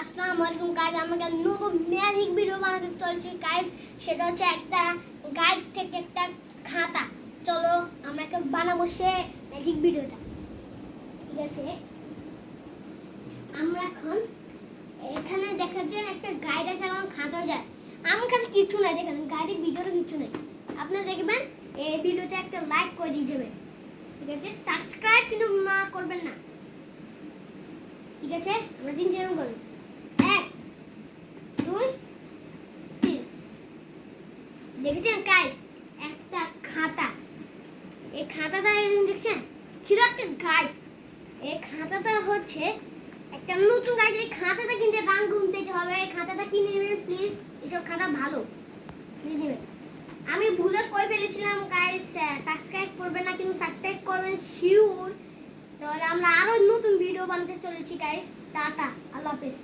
আসসালামু আলাইকুম গাইস, আমাকে নতুন ম্যাজিক ভিডিও বানাতে চলছে গাইস। সেটা হচ্ছে একটা গাইড থেকে একটা খাতা। চলো আমরা একটা বানাবো সে ম্যাজিক ভিডিওটা। ঠিক আছে, আমরা এখন এখানে দেখাচ্ছেন একটা গাইড আছে, আমার খাতা যায়। আমার কাছে কিছু নাই, দেখেন গাইডের ভিডিওটা কিছু নেই। আপনারা দেখবেন এই ভিডিওতে একটা লাইক করে দিয়ে যাবেন। ঠিক আছে, সাবস্ক্রাইব কিন্তু করবেন না। ঠিক আছে, আমরা 3 সেকেন্ড করি। 1 2 3। দেখেছেন গাইস, একটা খাতা। এই খাতাটা দেখছেন ছিল একটা গাইড। এই খাতাটা হচ্ছে একটা নতুন গাইড। এই খাতাটা কিনতে রাঙ্গুন চাইতে হবে। এই খাতাটা কিনে নেবেন প্লিজ। এসব খাতা ভালো কিনে নেবেন। আমি ভুলে কই ফেলেছিলাম গাইস, সাবস্ক্রাইব করবেন না কিন্তু সাবস্ক্রাইব করবেন শিওর। তাহলে আমরা আরো নতুন ভিডিও বানাতে চলেছি গাইস। টাটা, আল্লাহ হাফেজ।